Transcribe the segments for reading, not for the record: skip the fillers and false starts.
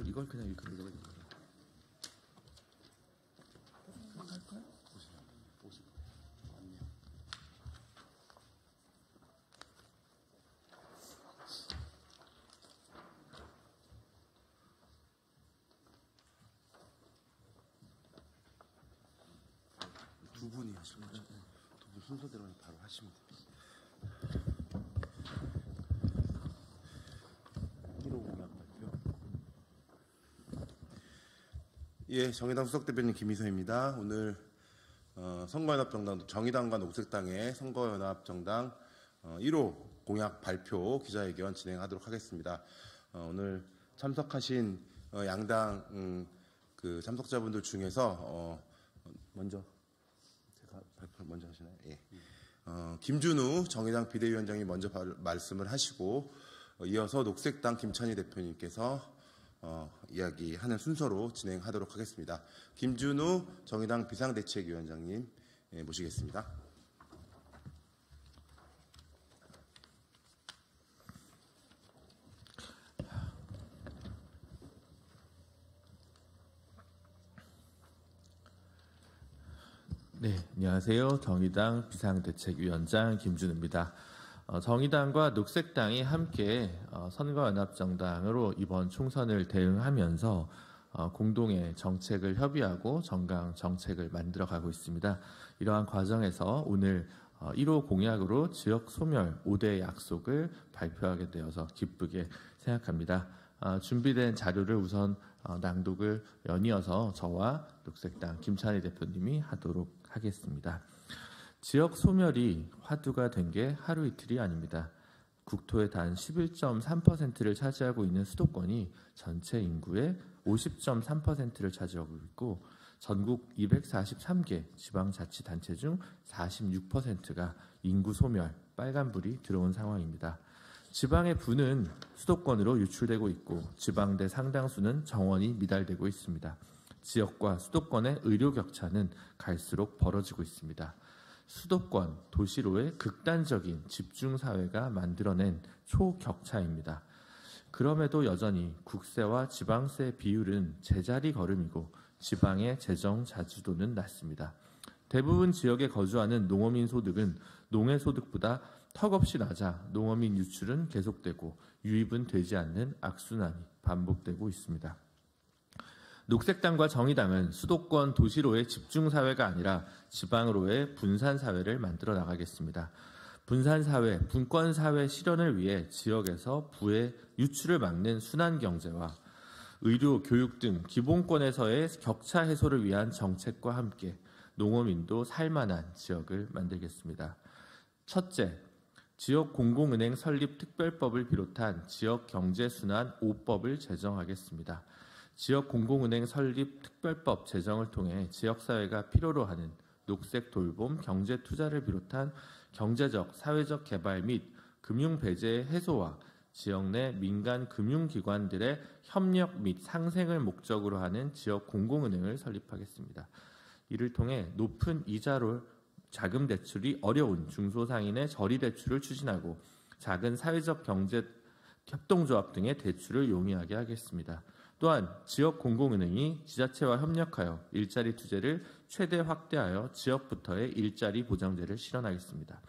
이걸 그냥 이렇게 읽어야 되는 거예요. 할까요? 두 분이 하시는 거죠? 두 분 순서대로 바로 하시면 돼요. 1호 공약 발표. 예, 정의당 수석대표님 김희서입니다. 오늘 선거연합정당 정의당과 녹색당의 선거연합정당 1호 공약 발표 기자회견 진행하도록 하겠습니다. 오늘 참석하신 양당 그 참석자분들 중에서 먼저 제가 발표를 먼저 하시나요? 예. 김준우 정의당 비대위원장이 먼저 말씀을 하시고 이어서 녹색당 김찬희 대표님께서 이야기하는 순서로 진행하도록 하겠습니다. 김준우 정의당 비상대책위원장님 모시겠습니다. 네, 안녕하세요. 정의당 비상대책위원장 김준우입니다. 정의당과 녹색당이 함께 선거연합정당으로 이번 총선을 대응하면서 공동의 정책을 협의하고 정강 정책을 만들어가고 있습니다. 이러한 과정에서 오늘 1호 공약으로 지역 소멸 5대 약속을 발표하게 되어서 기쁘게 생각합니다. 준비된 자료를 우선 낭독을 연이어서 저와 녹색당 김찬희 대표님이 하도록 하겠습니다. 지역 소멸이 화두가 된 게 하루 이틀이 아닙니다. 국토의 단 11.3%를 차지하고 있는 수도권이 전체 인구의 50.3%를 차지하고 있고 전국 243개 지방자치단체 중 46%가 인구 소멸, 빨간불이 들어온 상황입니다. 지방의 부는 수도권으로 유출되고 있고 지방대 상당수는 정원이 미달되고 있습니다. 지역과 수도권의 의료 격차는 갈수록 벌어지고 있습니다. 수도권, 도시로의 극단적인 집중사회가 만들어낸 초격차입니다. 그럼에도 여전히 국세와 지방세 비율은 제자리 걸음이고 지방의 재정 자주도는 낮습니다. 대부분 지역에 거주하는 농어민 소득은 농해소득보다 턱없이 낮아 농어민 유출은 계속되고 유입은 되지 않는 악순환이 반복되고 있습니다. 녹색당과 정의당은 수도권 도시로의 집중사회가 아니라 지방으로의 분산사회를 만들어 나가겠습니다. 분산사회, 분권사회 실현을 위해 지역에서 부의 유출을 막는 순환경제와 의료, 교육 등 기본권에서의 격차 해소를 위한 정책과 함께 농어민도 살만한 지역을 만들겠습니다. 첫째, 지역 공공은행 설립 특별법을 비롯한 지역 경제순환 5법을 제정하겠습니다. 지역 공공은행 설립 특별법 제정을 통해 지역사회가 필요로 하는 녹색 돌봄, 경제 투자를 비롯한 경제적, 사회적 개발 및 금융 배제의 해소와 지역 내 민간 금융기관들의 협력 및 상생을 목적으로 하는 지역 공공은행을 설립하겠습니다. 이를 통해 높은 이자로 자금 대출이 어려운 중소상인의 저리 대출을 추진하고 작은 사회적 경제 협동조합 등의 대출을 용이하게 하겠습니다. 또한 지역 공공은행이 지자체와 협력하여 일자리 투자를 최대 확대하여 지역부터의 일자리 보장제를 실현하겠습니다.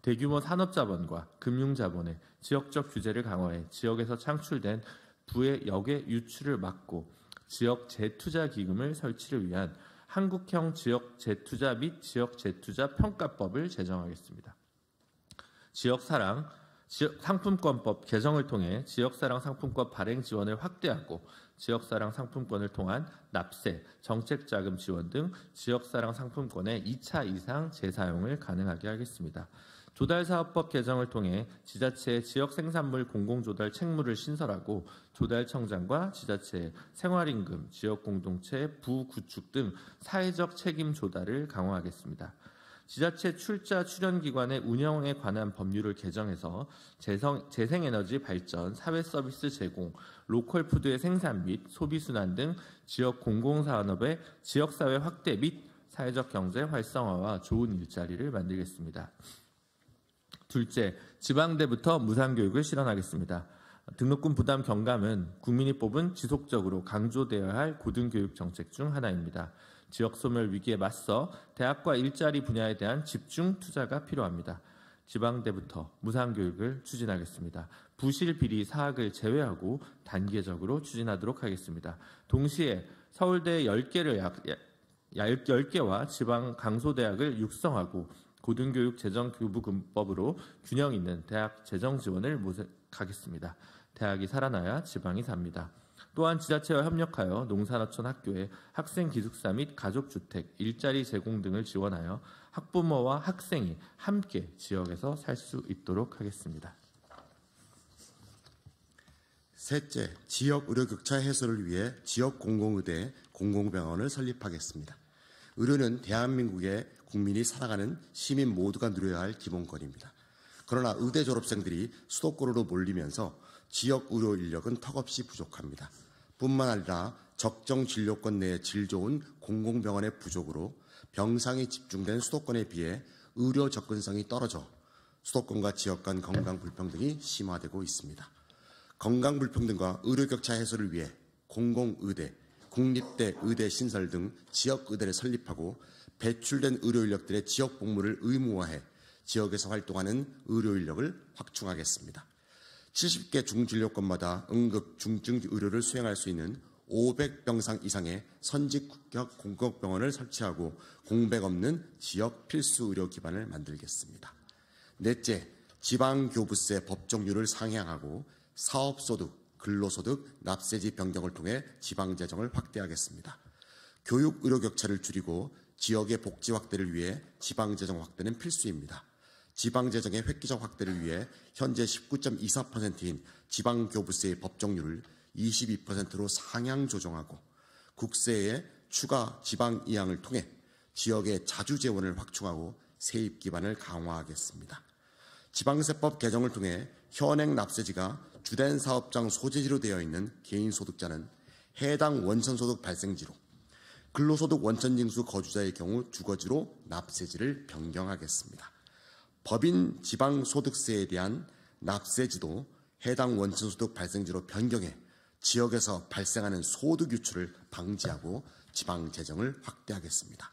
대규모 산업자본과 금융자본의 지역적 규제를 강화해 지역에서 창출된 부의 역의 유출을 막고 지역 재투자 기금을 설치를 위한 한국형 지역 재투자 및 지역 재투자 평가법을 제정하겠습니다. 지역사랑 상품권법 개정을 통해 지역사랑 상품권 발행 지원을 확대하고 지역사랑 상품권을 통한 납세, 정책자금 지원 등 지역사랑 상품권의 2차 이상 재사용을 가능하게 하겠습니다. 조달사업법 개정을 통해 지자체의 지역생산물 공공조달 책무를 신설하고 조달청장과 지자체의 생활임금, 지역공동체 부구축 등 사회적 책임 조달을 강화하겠습니다. 지자체 출자 출연기관의 운영에 관한 법률을 개정해서 재생에너지 발전, 사회서비스 제공, 로컬푸드의 생산 및 소비순환 등 지역 공공산업의 지역사회 확대 및 사회적 경제 활성화와 좋은 일자리를 만들겠습니다. 둘째, 지방대부터 무상교육을 실현하겠습니다. 등록금 부담 경감은 국민이 뽑은 지속적으로 강조되어야 할 고등교육 정책 중 하나입니다. 지역 소멸 위기에 맞서 대학과 일자리 분야에 대한 집중 투자가 필요합니다. 지방대부터 무상교육을 추진하겠습니다. 부실 비리 사학을 제외하고 단계적으로 추진하도록 하겠습니다. 동시에 서울대 10개와 지방 강소대학을 육성하고 고등교육 재정 교부금법으로 균형 있는 대학 재정 지원을 모색하겠습니다. 대학이 살아나야 지방이 삽니다. 또한 지자체와 협력하여 농사노천 학교에 학생 기숙사 및 가족주택, 일자리 제공 등을 지원하여 학부모와 학생이 함께 지역에서 살 수 있도록 하겠습니다. 셋째, 지역 의료 격차 해소를 위해 지역 공공의대, 공공병원을 설립하겠습니다. 의료는 대한민국의 국민이 살아가는 시민 모두가 누려야 할 기본권입니다. 그러나 의대 졸업생들이 수도권으로 몰리면서 지역 의료 인력은 턱없이 부족합니다. 뿐만 아니라 적정 진료권 내에 질 좋은 공공병원의 부족으로 병상이 집중된 수도권에 비해 의료 접근성이 떨어져 수도권과 지역 간 건강 불평등이 심화되고 있습니다. 건강 불평등과 의료 격차 해소를 위해 공공의대, 국립대 의대 신설 등 지역 의대를 설립하고 배출된 의료 인력들의 지역 복무를 의무화해 지역에서 활동하는 의료 인력을 확충하겠습니다. 70개 중진료권마다 응급, 중증 의료를 수행할 수 있는 500병상 이상의 선직 국격 공공병원을 설치하고 공백 없는 지역 필수 의료 기반을 만들겠습니다. 넷째, 지방교부세 법정률을 상향하고 사업소득, 근로소득, 납세지 변경을 통해 지방재정을 확대하겠습니다. 교육 의료 격차를 줄이고 지역의 복지 확대를 위해 지방재정 확대는 필수입니다. 지방재정의 획기적 확대를 위해 현재 19.24%인 지방교부세의 법정률을 22%로 상향 조정하고 국세의 추가 지방 이항을 통해 지역의 자주 재원을 확충하고 세입 기반을 강화하겠습니다. 지방세법 개정을 통해 현행 납세지가 주된 사업장 소재지로 되어 있는 개인소득자는 해당 원천소득 발생지로, 근로소득 원천징수 거주자의 경우 주거지로 납세지를 변경하겠습니다. 법인 지방소득세에 대한 납세지도 해당 원천소득 발생지로 변경해 지역에서 발생하는 소득 유출을 방지하고 지방재정을 확대하겠습니다.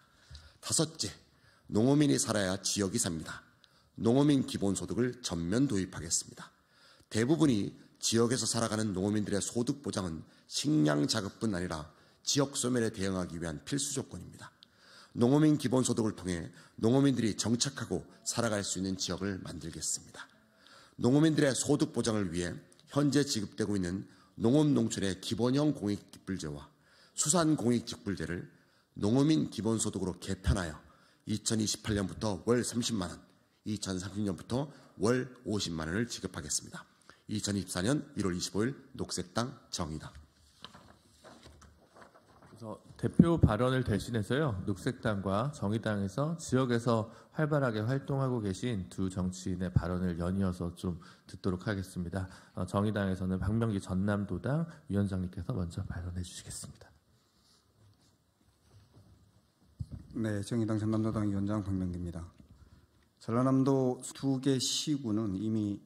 다섯째, 농어민이 살아야 지역이 삽니다. 농어민 기본소득을 전면 도입하겠습니다. 대부분이 지역에서 살아가는 농어민들의 소득 보장은 식량 자급뿐 아니라 지역 소멸에 대응하기 위한 필수 조건입니다. 농어민 기본소득을 통해 농어민들이 정착하고 살아갈 수 있는 지역을 만들겠습니다. 농어민들의 소득 보장을 위해 현재 지급되고 있는 농업농촌의 기본형 공익직불제와 수산공익직불제를 농어민 기본소득으로 개편하여 2028년부터 월 30만 원, 2030년부터 월 50만 원을 지급하겠습니다. 2024년 1월 25일 녹색당 정의당. 그래서 대표 발언을 대신해서요, 녹색당과 정의당에서 지역에서 활발하게 활동하고 계신 두 정치인의 발언을 연이어서 좀 듣도록 하겠습니다. 정의당에서는 박명기 전남도당 위원장님께서 먼저 발언해 주시겠습니다. 네, 정의당 전남도당 위원장 박명기입니다. 전라남도 2개 시군은 이미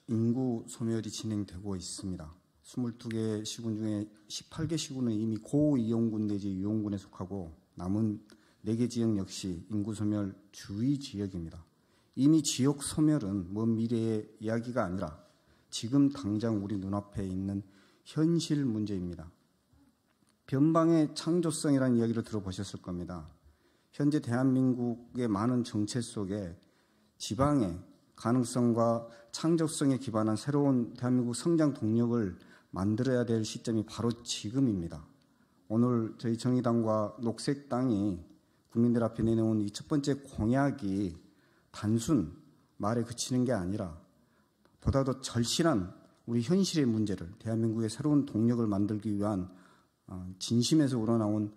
인구 소멸이 진행되고 있습니다. 22개 시군 중에 18개 시군은 이미 고이용군 내지 유용군에 속하고 남은 4개 지역 역시 인구 소멸 주의 지역입니다. 이미 지역 소멸은 먼 미래의 이야기가 아니라 지금 당장 우리 눈앞에 있는 현실 문제입니다. 변방의 창조성이라는 이야기를 들어보셨을 겁니다. 현재 대한민국의 많은 정책 속에 지방의 가능성과 창조성에 기반한 새로운 대한민국 성장 동력을 만들어야 될 시점이 바로 지금입니다. 오늘 저희 정의당과 녹색당이 국민들 앞에 내놓은 이 첫 번째 공약이 단순 말에 그치는 게 아니라 보다 더 절실한 우리 현실의 문제를, 대한민국의 새로운 동력을 만들기 위한 진심에서 우러나온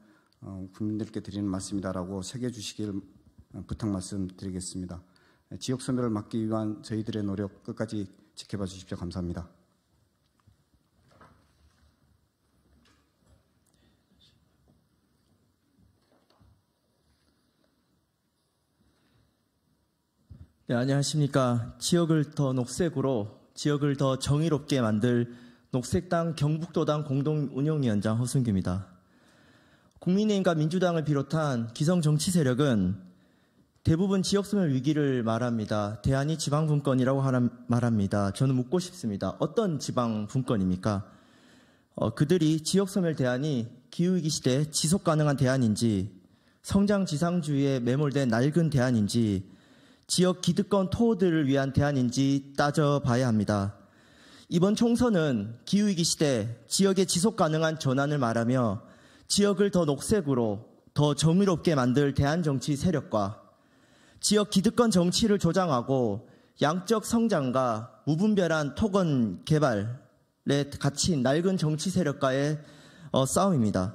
국민들께 드리는 말씀이다라고 새겨주시길 부탁 말씀드리겠습니다. 지역 소멸을 막기 위한 저희들의 노력 끝까지 지켜봐 주십시오. 감사합니다. 네, 안녕하십니까. 지역을 더 녹색으로 지역을 더 정의롭게 만들 녹색당 경북도당 공동운영위원장 허순규입니다. 국민의힘과 민주당을 비롯한 기성 정치 세력은 대부분 지역소멸 위기를 말합니다. 대안이 지방분권이라고 말합니다. 저는 묻고 싶습니다. 어떤 지방분권입니까? 그들이 지역소멸 대안이 기후위기 시대 지속가능한 대안인지, 성장지상주의에 매몰된 낡은 대안인지, 지역 기득권 토호들을 위한 대안인지 따져봐야 합니다. 이번 총선은 기후위기 시대 지역의 지속가능한 전환을 말하며 지역을 더 녹색으로 더 정의롭게 만들 대안정치 세력과 지역 기득권 정치를 조장하고 양적 성장과 무분별한 토건 개발에 갇힌 낡은 정치 세력과의 싸움입니다.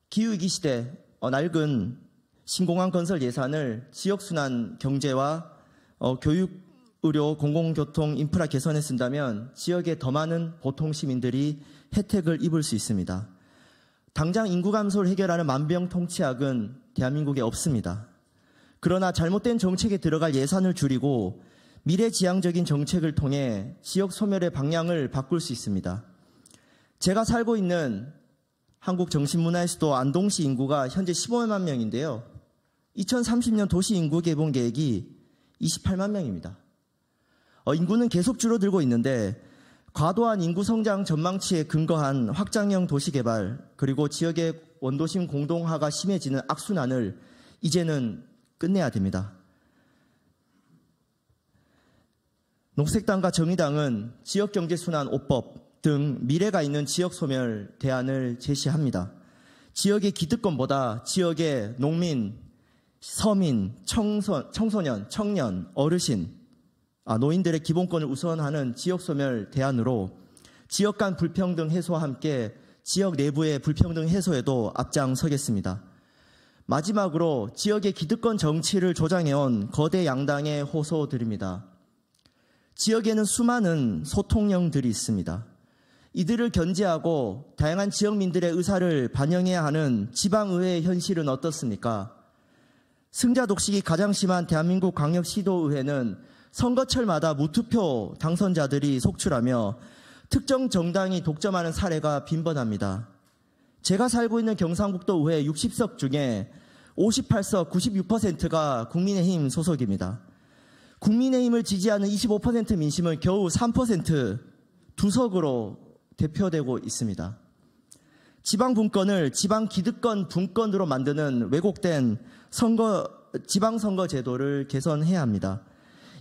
기후위기 시대 낡은 신공항 건설 예산을 지역순환 경제와 교육, 의료, 공공교통, 인프라 개선에 쓴다면 지역의 더 많은 보통 시민들이 혜택을 입을 수 있습니다. 당장 인구 감소를 해결하는 만병통치약은 대한민국에 없습니다. 그러나 잘못된 정책에 들어갈 예산을 줄이고 미래지향적인 정책을 통해 지역 소멸의 방향을 바꿀 수 있습니다. 제가 살고 있는 한국 정신문화의 수도 안동시 인구가 현재 15만 명인데요. 2030년 도시 인구 개봉 계획이 28만 명입니다. 인구는 계속 줄어들고 있는데 과도한 인구 성장 전망치에 근거한 확장형 도시 개발 그리고 지역의 원도심 공동화가 심해지는 악순환을 이제는 끝내야 됩니다. 녹색당과 정의당은 지역경제순환 5법 등 미래가 있는 지역소멸 대안을 제시합니다. 지역의 기득권보다 지역의 농민, 서민, 청소년, 청년, 어르신, 노인들의 기본권을 우선하는 지역소멸 대안으로 지역 간 불평등 해소와 함께 지역 내부의 불평등 해소에도 앞장서겠습니다. 마지막으로 지역의 기득권 정치를 조장해온 거대 양당에 호소드립니다. 지역에는 수많은 소통령들이 있습니다. 이들을 견제하고 다양한 지역민들의 의사를 반영해야 하는 지방의회의 현실은 어떻습니까? 승자 독식이 가장 심한 대한민국 광역시도의회는 선거철마다 무투표 당선자들이 속출하며 특정 정당이 독점하는 사례가 빈번합니다. 제가 살고 있는 경상북도 의회 60석 중에 58석 96%가 국민의힘 소속입니다. 국민의힘을 지지하는 25% 민심은 겨우 3% 2석으로 대표되고 있습니다. 지방분권을 지방기득권 분권으로 만드는 왜곡된 지방선거 제도를 개선해야 합니다.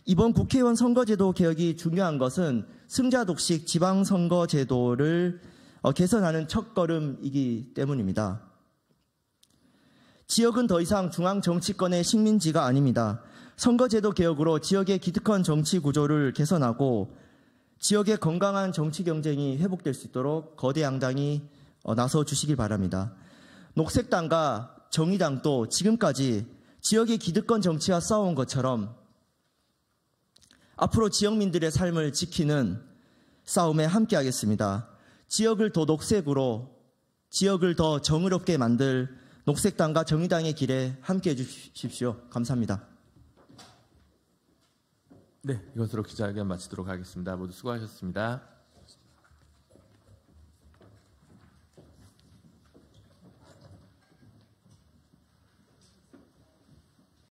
이번 국회의원 선거제도 개혁이 중요한 것은 승자독식 지방선거 제도를 개선하는 첫걸음이기 때문입니다. 지역은 더 이상 중앙정치권의 식민지가 아닙니다. 선거제도 개혁으로 지역의 기득권 정치 구조를 개선하고 지역의 건강한 정치 경쟁이 회복될 수 있도록 거대 양당이 나서 주시길 바랍니다. 녹색당과 정의당도 지금까지 지역의 기득권 정치와 싸워온 것처럼 앞으로 지역민들의 삶을 지키는 싸움에 함께하겠습니다. 지역을 더 녹색으로, 지역을 더 정의롭게 만들 녹색당과 정의당의 길에 함께해 주십시오. 감사합니다. 네, 이것으로 기자회견 마치도록 하겠습니다. 모두 수고하셨습니다.